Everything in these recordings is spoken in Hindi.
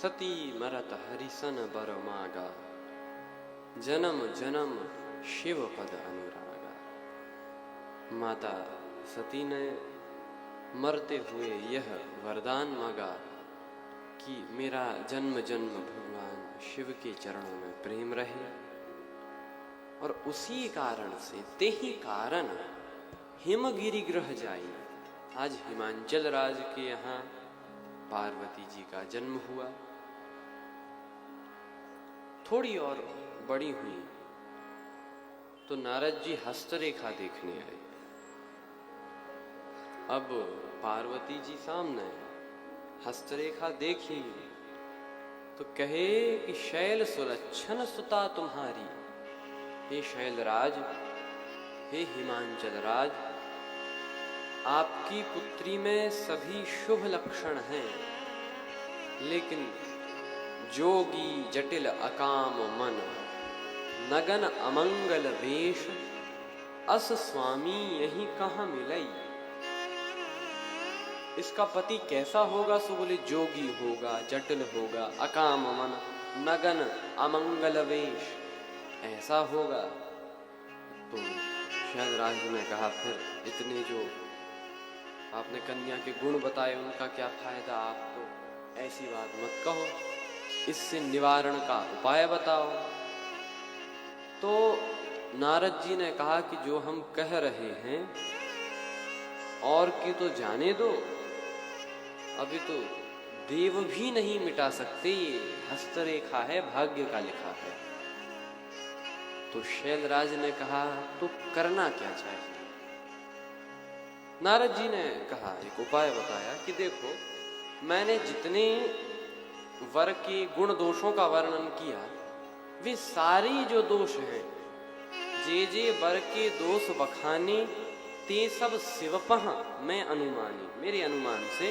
सती मरत हरिसन बर मागा, जन्म जन्म शिव पद अनुरागा। माता सती ने मरते हुए यह वरदान मांगा कि मेरा जन्म जन्म भगवान शिव के चरणों में प्रेम रहे, और उसी कारण से ते ही कारण हिमगिरि ग्रह जाई। आज हिमांचल राज के यहाँ पार्वती जी का जन्म हुआ। थोड़ी और बड़ी हुई तो नारद जी हस्तरेखा देखने आए। अब पार्वती जी सामने हस्तरेखा देखी तो कहे कि शैल सुलक्षण सुता तुम्हारी। हे शैलराज, हे हिमांचल राज, आपकी पुत्री में सभी शुभ लक्षण हैं, लेकिन जोगी जटिल अकाम मन, नगन अमंगल वेश, अस स्वामी यही कहाँ मिलई। इसका पति कैसा होगा? सो बोले जोगी होगा, जटिल होगा, अकाम मन, नगन अमंगल वेश, ऐसा होगा। तो शैलराज ने कहा, फिर इतने जो आपने कन्या के गुण बताए उनका क्या फायदा? आप तो ऐसी बात मत कहो, इससे निवारण का उपाय बताओ। तो नारद जी ने कहा कि जो हम कह रहे हैं और की तो जाने दो, अभी तो देव भी नहीं मिटा सकते, ये हस्तरेखा है, भाग्य का लिखा है। तो शैलराज ने कहा, तो करना क्या चाहिए? नारद जी ने कहा, एक उपाय बताया कि देखो, मैंने जितने वर के गुण दोषों का वर्णन किया, वे सारे जो दोष हैं, जे वर के दोष बखाने ते सब शिवपह मैं अनुमानी। मेरे अनुमान से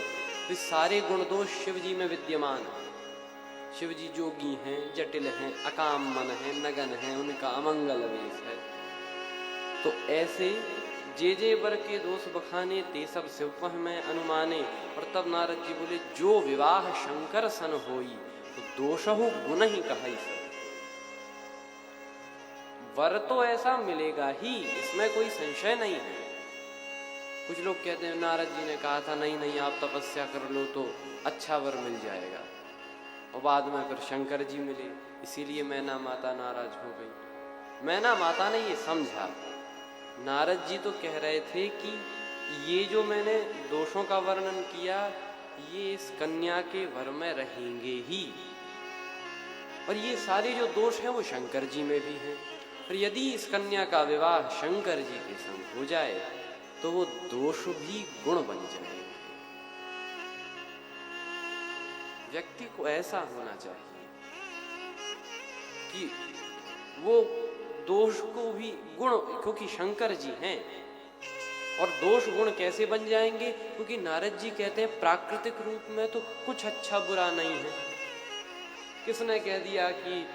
वे सारे गुण दोष शिव जी में विद्यमान हैं। शिव जी जोगी हैं, जटिल हैं, अकाम मन है, नगन है, उनका अमंगल वेश है। तो ऐसे जे वर के दोष बखाने ते सब शिवपह में अनुमाने। और तब नारद जी बोले, जो विवाह शंकर सन होई, तो दोषहु गुण ही कहाई सब। वर तो ऐसा मिलेगा ही, इसमें कोई संशय नहीं है। कुछ लोग कहते हैं नारद जी ने कहा था नहीं नहीं आप तपस्या कर लो तो अच्छा वर मिल जाएगा, और बाद में फिर शंकर जी मिले, इसीलिए मैना माता नाराज हो गई। मैना माता ने ये समझा, नारद जी तो कह रहे थे कि ये जो मैंने दोषों का वर्णन किया, ये इस कन्या के वर में रहेंगे ही, और ये सारे जो दोष हैं वो शंकर जी में भी हैं। और यदि इस कन्या का विवाह शंकर जी के संग हो जाए तो वो दोष भी गुण बन जाएंगे। व्यक्ति को ऐसा होना चाहिए कि वो दोष को भी गुण, क्योंकि शंकर जी हैं, और दोष गुण कैसे बन जाएंगे? क्योंकि नारद जी कहते हैं प्राकृतिक रूप में तो कुछ अच्छा बुरा नहीं है। किसने कह दिया कि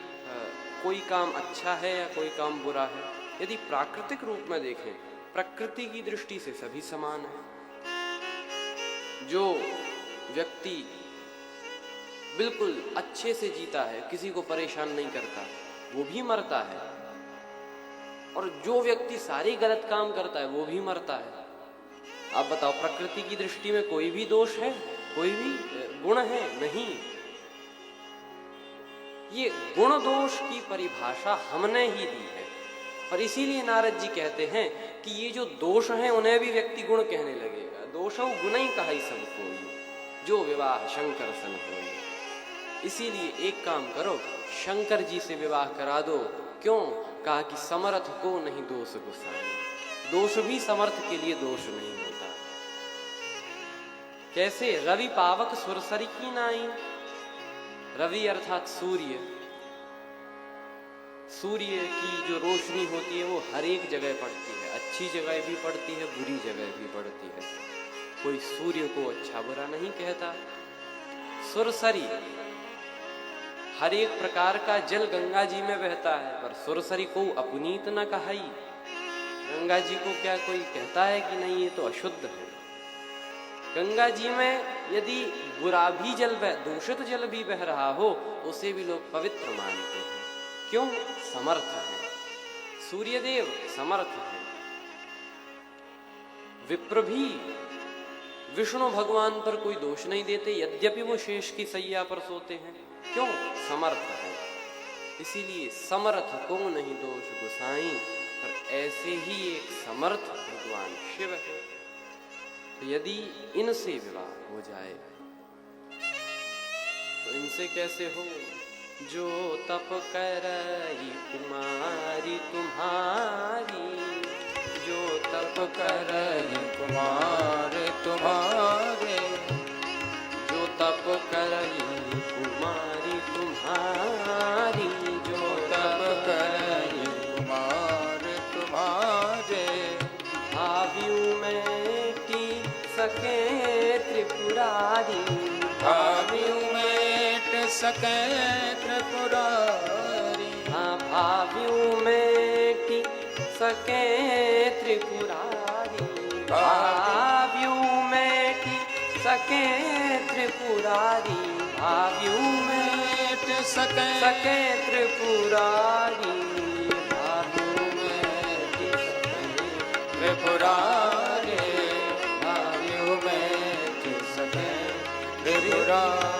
कोई काम अच्छा है या कोई काम बुरा है? यदि प्राकृतिक रूप में देखें, प्रकृति की दृष्टि से सभी समान है। जो व्यक्ति बिल्कुल अच्छे से जीता है, किसी को परेशान नहीं करता, वो भी मरता है, और जो व्यक्ति सारे गलत काम करता है वो भी मरता है। आप बताओ, प्रकृति की दृष्टि में कोई भी दोष है? कोई भी गुण है? नहीं। ये गुण दोष की परिभाषा हमने ही दी है, और इसीलिए नारद जी कहते हैं कि ये जो दोष हैं उन्हें भी व्यक्ति गुण कहने लगेगा। दोषौ गुण ही कहाई सब कोई, जो विवाह शंकर सन होई। इसीलिए एक काम करो, शंकर जी से विवाह करा दो। क्यों? कहा कि समर्थ को नहीं दोष गुसाई। दोष भी समर्थ के लिए दोष नहीं होता। कैसे? रवि पावक सुरसरी की नाई। रवि अर्थात सूर्य, सूर्य की जो रोशनी होती है वो हर एक जगह पड़ती है, अच्छी जगह भी पड़ती है, बुरी जगह भी पड़ती है। कोई सूर्य को अच्छा बुरा नहीं कहता। सुरसरी, हर एक प्रकार का जल गंगा जी में बहता है, पर सुरसरी को अपनीत न कहाई। गंगा जी को क्या कोई कहता है कि नहीं ये तो अशुद्ध है? गंगा जी में यदि बुरा भी जल दूषित जल भी बह रहा हो तो उसे भी लोग पवित्र मानते हैं। क्यों? समर्थ है। सूर्यदेव समर्थ है। विप्र भी विष्णु भगवान पर कोई दोष नहीं देते, यद्यपि वो शेष की सैया पर सोते हैं। क्यों? समर्थ है। इसीलिए समर्थ को नहीं दोष गुसाई, पर ऐसे ही एक समर्थ भगवान शिव है। तो यदि इनसे विवाह हो जाए तो इनसे कैसे हो? जो तप करई कुमारी तुम्हारी, जो तप करई कुमार तुम्हारे, जो तप करई कुमारी तुम्हारी, जो तप करई कुमार तुम्हारे, भावियों में टी सके त्रिपुरारी, भावियों मेट सके त्रिपुरारी, हाँ भावियों में टी सके त्रिपुरारी, भावियों में टी सके त्रिपुरारी, भावियों मेट सके त्रिपुरारी, भावियों में टी सके त्रिपुरारी, भावियों मेट सके त्रिपुरारी।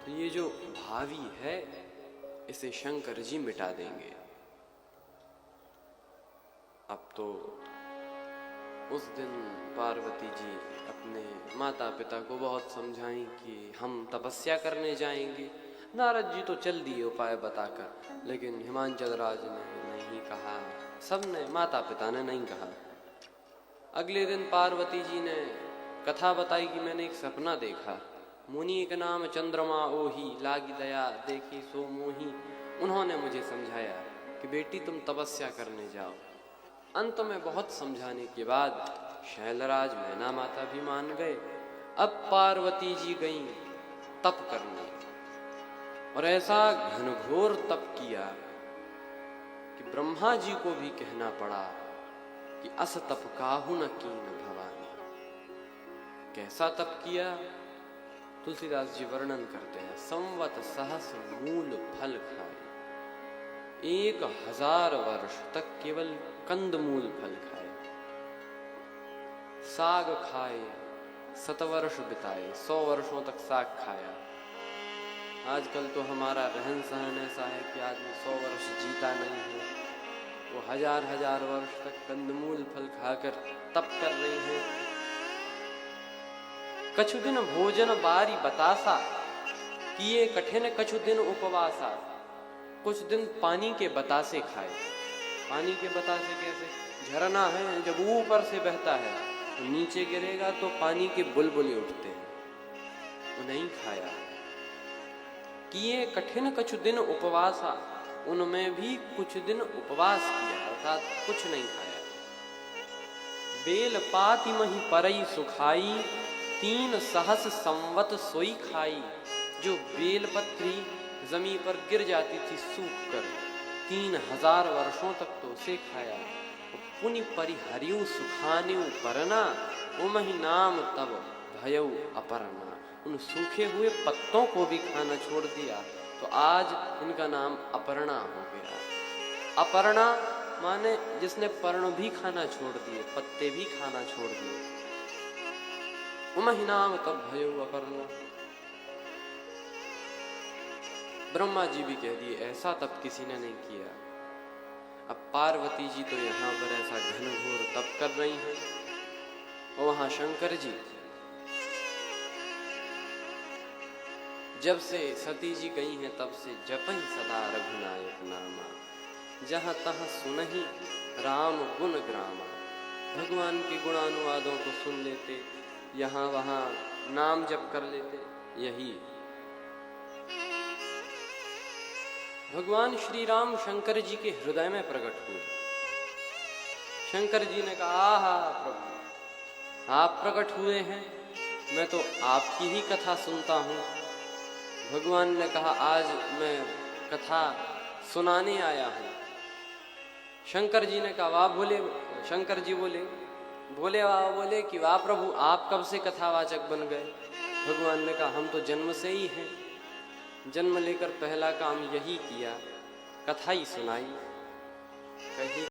तो ये जो भावी है इसे शंकर जी मिटा देंगे। अब तो उस दिन पार्वती जी अपने माता पिता को बहुत समझाएं कि हम तपस्या करने जाएंगे। नारद जी तो चल दिए उपाय बताकर, लेकिन हिमांचल राज ने नहीं कहा, सबने, माता पिता ने नहीं कहा। अगले दिन पार्वती जी ने कथा बताई कि मैंने एक सपना देखा, मुनि एक नाम चंद्रमा ओही, लागी दया देखी सो मोही। उन्होंने मुझे समझाया कि बेटी तुम तपस्या करने जाओ। अंत में बहुत समझाने के बाद शैलराज मैना माता भी मान गए। अब पार्वती जी गईं तप करने, और ऐसा घनघोर तप किया कि ब्रह्मा जी को भी कहना पड़ा कि अस तप काहु न कीन भवानी। कैसा तप किया? तुलसीदास जी वर्णन करते हैं, संवत सहस मूल फल खाए, 1000 वर्ष तक केवल कंदमूल फल खाए, साग खाए, 7 वर्ष बिताए, 100 वर्षों तक साग खाया। आजकल तो हमारा रहन सहन ऐसा है कि आदमी 100 वर्ष जीता नहीं है, वो 1000 वर्ष तक कंदमूल फल खाकर तप कर रही हैं। कछु दिन भोजन बारी बतासा, किए कठिन कछु दिन उपवासा। कुछ दिन पानी के बतासे खाए। पानी के बतासे कैसे? झरना है, जब ऊपर से बहता है तो नीचे गिरेगा तो पानी के बुलबुले उठते हैं, वो नहीं खाया। किए कठिन कछु दिन उपवासा, उनमें भी कुछ दिन उपवास किया, अर्थात कुछ नहीं खाया। बेल पाती मही परई सुखाई, 3 सहस संवत सोई खाई। जो बेलपत्री जमीन पर गिर जाती थी सूख कर, 3000 वर्षों तक तो उसे खाया। पुनि परिहरियु सुखान्यु परना, उमहि नाम तब भयउ अपर्णा। उन सूखे हुए पत्तों को भी खाना छोड़ दिया, तो आज इनका नाम अपर्णा हो गया। अपर्णा माने जिसने पर्ण भी खाना छोड़ दिए, पत्ते भी खाना छोड़ दिए। उमहि नाम तब भयउ अपर्णा। ब्रह्मा जी भी कह दिए ऐसा तप किसी ने नहीं किया। अब पार्वती जी तो यहाँ पर ऐसा घनघोर तप कर रही हैं, और वहां शंकर जी जब से सती जी गई हैं तब से जपहि सदा रघुनायक नामा, जहाँ तहाँ सुनहि राम गुण ग्रामा। भगवान के गुणानुवादों को सुन लेते, यहाँ वहाँ नाम जप कर लेते। यही भगवान श्री राम शंकर जी के हृदय में प्रकट हुए। शंकर जी ने कहा, आहा प्रभु आप प्रकट हुए हैं, मैं तो आपकी ही कथा सुनता हूँ। भगवान ने कहा आज मैं कथा सुनाने आया हूँ। शंकर जी ने कहा वाह भोले। शंकर जी बोले भोले बाबा बोले कि वाह प्रभु, आप कब से कथावाचक बन गए? भगवान ने कहा हम तो जन्म से ही हैं, जन्म लेकर पहला काम यही किया, कथा ही सुनाई। कही